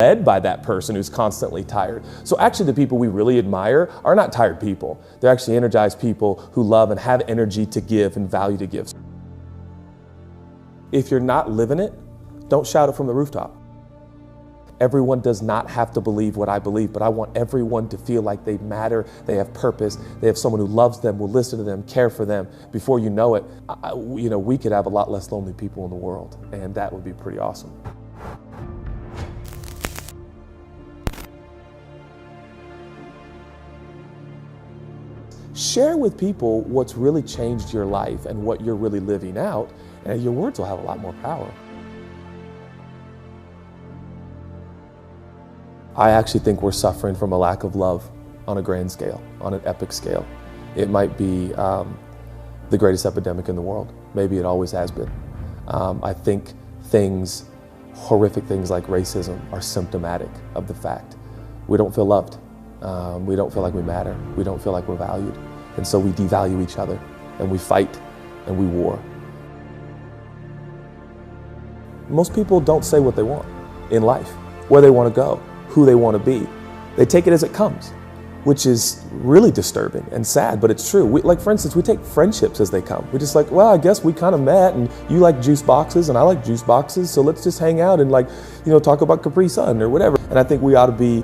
led by that person who's constantly tired. So actually the people we really admire are not tired people. They're actually energized people who love and have energy to give and value to give. If you're not living it, don't shout it from the rooftop. Everyone does not have to believe what I believe, but I want everyone to feel like they matter, they have purpose, they have someone who loves them, will listen to them, care for them. Before you know it, we could have a lot less lonely people in the world, and that would be pretty awesome. Share with people what's really changed your life and what you're really living out, and your words will have a lot more power. I actually think we're suffering from a lack of love on a grand scale, on an epic scale. It might be the greatest epidemic in the world. Maybe it always has been. I think horrific things like racism are symptomatic of the fact we don't feel loved. We don't feel like we matter. We don't feel like we're valued. And so we devalue each other, and we fight, and we war. Most people don't say what they want in life, where they want to go, who they want to be. They take it as it comes, which is really disturbing and sad, but it's true. Like for instance, we take friendships as they come. We're just like, well, I guess we kind of met, and you like juice boxes and I like juice boxes, so let's just hang out and talk about Capri Sun or whatever. And I think we ought to be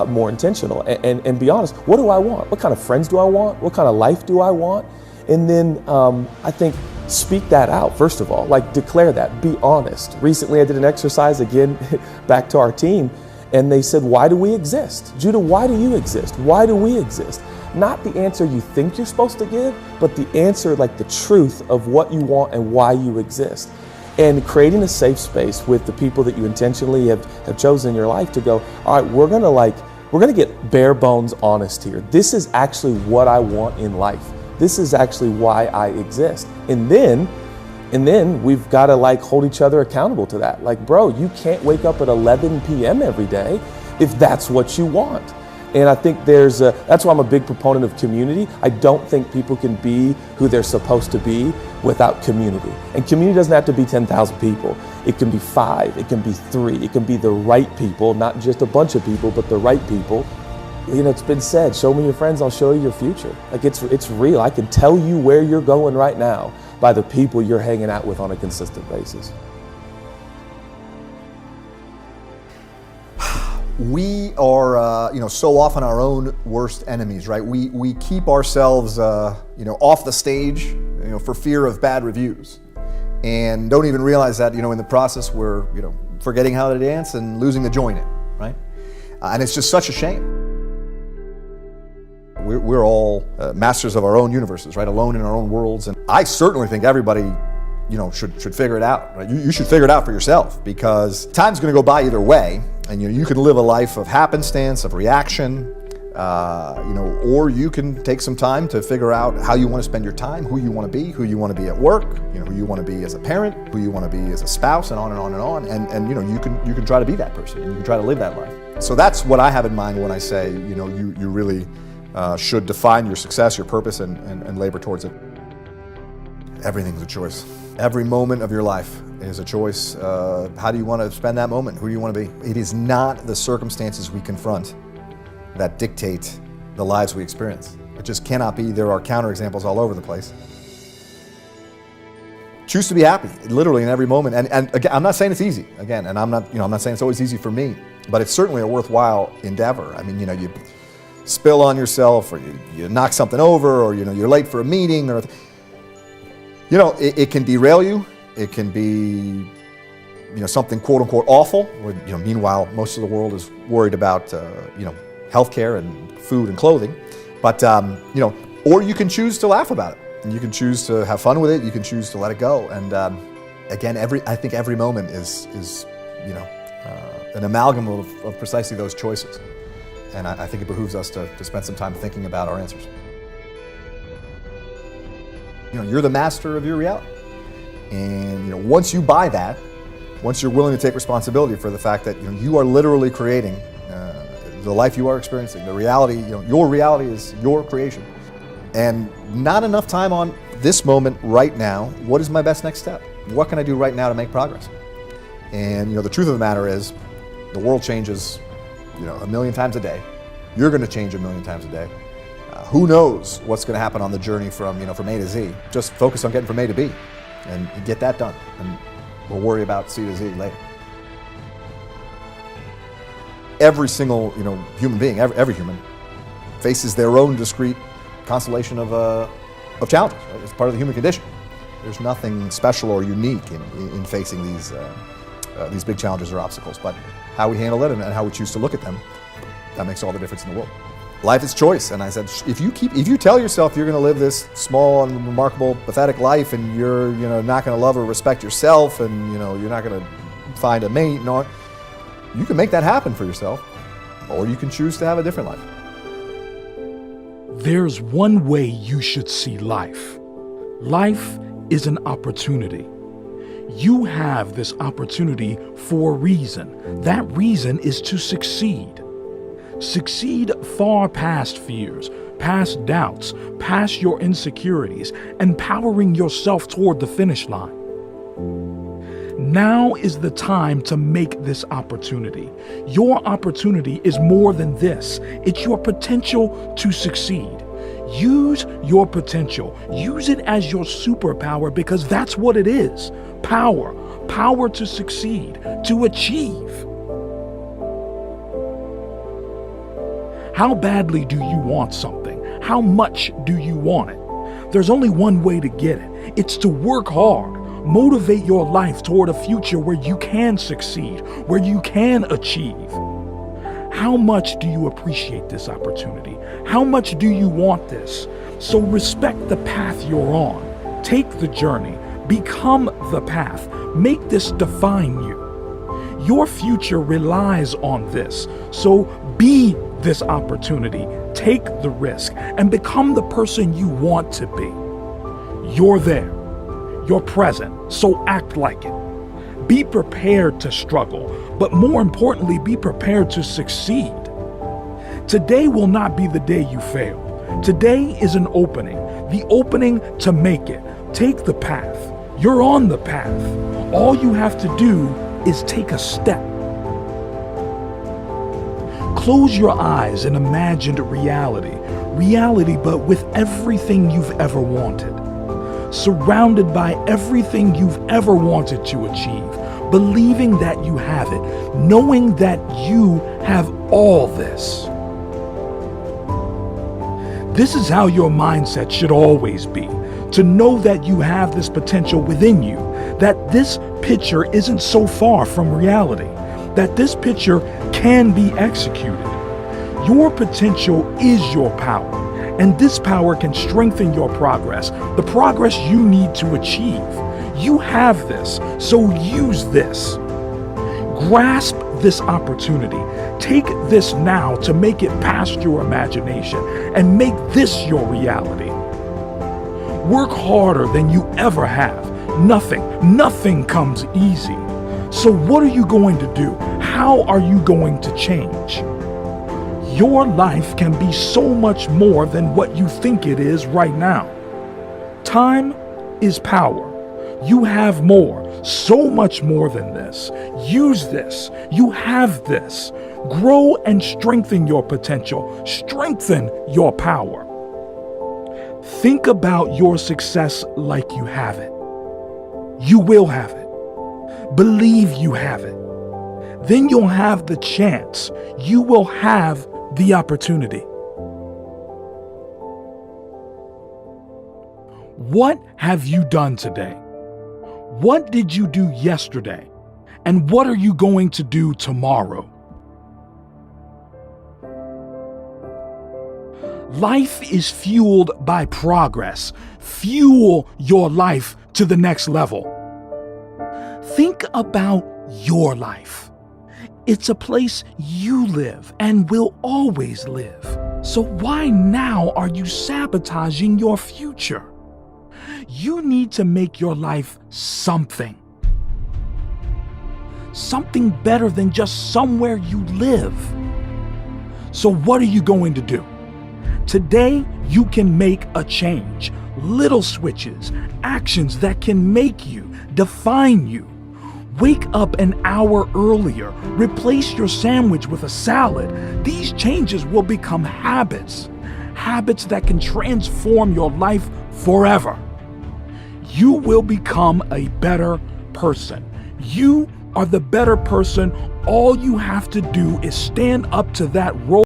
more intentional and be honest. What do I want? What kind of friends do I want? What kind of life do I want? And then I think speak that out, first of all, declare that, be honest. Recently I did an exercise, again, back to our team, and they said, why do we exist? Judah, why do you exist? Why do we exist? Not the answer you think you're supposed to give, but the answer, the truth of what you want and why you exist. And creating a safe space with the people that you intentionally have chosen in your life to go, all right, we're gonna get bare bones honest here. This is actually what I want in life. This is actually why I exist. And then we've got to hold each other accountable to that. Bro, you can't wake up at 11 p.m. every day if that's what you want. And I think that's why I'm a big proponent of community. I don't think people can be who they're supposed to be without community. And community doesn't have to be 10,000 people. It can be 5, it can be 3, it can be the right people, not just a bunch of people, but the right people. It's been said, show me your friends, I'll show you your future. It's real. I can tell you where you're going right now by the people you're hanging out with on a consistent basis. We are, so often our own worst enemies, right? We keep ourselves, off the stage, for fear of bad reviews, and don't even realize that, in the process we're, forgetting how to dance and losing the joy in it, right? And it's just such a shame. We're all masters of our own universes, right? Alone in our own worlds. And I certainly think everybody, should figure it out, right? You should figure it out for yourself, because time's gonna go by either way. And you can live a life of happenstance, of reaction, or you can take some time to figure out how you want to spend your time, who you want to be at work, who you want to be as a parent, who you want to be as a spouse, and on and on and on. And you can try to be that person, and you can try to live that life. So that's what I have in mind when I say, you really should define your success, your purpose, and labor towards it. Everything's a choice. Every moment of your life is a choice. How do you want to spend that moment? Who do you want to be? It is not the circumstances we confront that dictate the lives we experience. It just cannot be. There are counterexamples all over the place. Choose to be happy, literally in every moment. And again, I'm not saying it's easy. Again, and I'm not saying it's always easy for me, but it's certainly a worthwhile endeavor. I mean, you spill on yourself, or you knock something over, or you're late for a meeting, or it can derail you. It can be, something quote unquote awful. Where, meanwhile, most of the world is worried about, healthcare and food and clothing. But or you can choose to laugh about it, and you can choose to have fun with it. You can choose to let it go. And again, I think every moment is an amalgam of precisely those choices. And I think it behooves us to spend some time thinking about our answers. You're the master of your reality. And once you buy that, once you're willing to take responsibility for the fact that you are literally creating the life you are experiencing, the reality, your reality is your creation. And not enough time on this moment right now. What is my best next step? What can I do right now to make progress? And the truth of the matter is, The world changes, a million times a day. You're going to change a million times a day. Who knows what's going to happen on the journey from A to Z? Just focus on getting from A to B and get that done. And we'll worry about C to Z later. Every single, human being, every human faces their own discrete constellation of challenges. Right? It's part of the human condition. There's nothing special or unique in facing these big challenges or obstacles, but how we handle it and how we choose to look at them, that makes all the difference in the world. Life is choice, and I said, if you tell yourself you're going to live this small and remarkable, pathetic life, and you're not going to love or respect yourself, and you're not going to find a mate, you can make that happen for yourself, or you can choose to have a different life. There's one way you should see life. Life is an opportunity. You have this opportunity for a reason. That reason is to succeed. Succeed far past fears, past doubts, past your insecurities, and powering yourself toward the finish line. Now is the time to make this opportunity. Your opportunity is more than this. It's your potential to succeed. Use your potential. Use it as your superpower, because that's what it is. Power. Power to succeed, to achieve. How badly do you want something? How much do you want it? There's only one way to get it. It's to work hard. Motivate your life toward a future where you can succeed, where you can achieve. How much do you appreciate this opportunity? How much do you want this? So respect the path you're on. Take the journey. Become the path. Make this define you. Your future relies on this. So be this opportunity. Take the risk and become the person you want to be. You're there. You're present, so act like it. Be prepared to struggle, but more importantly, be prepared to succeed. Today will not be the day you fail. Today is an opening, the opening to make it. Take the path. You're on the path. All you have to do is take a step. Close your eyes and imagine reality, but with everything you've ever wanted. Surrounded by everything you've ever wanted to achieve, believing that you have it, knowing that you have all this. This is how your mindset should always be, to know that you have this potential within you, that this picture isn't so far from reality, that this picture can be executed. Your potential is your power. And this power can strengthen your progress, the progress you need to achieve. You have this, so use this. Grasp this opportunity. Take this now to make it past your imagination and make this your reality. Work harder than you ever have. Nothing comes easy. So what are you going to do? How are you going to change? Your life can be so much more than what you think it is right now. Time is power. You have more, so much more than this. Use this. You have this. Grow and strengthen your potential. Strengthen your power. Think about your success like you have it. You will have it. Believe you have it. Then you'll have the chance. You will have the opportunity. What have you done today? What did you do yesterday? And what are you going to do tomorrow? Life is fueled by progress. Fuel your life to the next level. Think about your life. It's a place you live and will always live. So why now are you sabotaging your future? You need to make your life something. Something better than just somewhere you live. So what are you going to do? Today, you can make a change. Little switches, actions that can make you, define you. Wake up an hour earlier. Replace your sandwich with a salad. These changes will become habits. Habits that can transform your life forever. You will become a better person. You are the better person. All you have to do is stand up to that role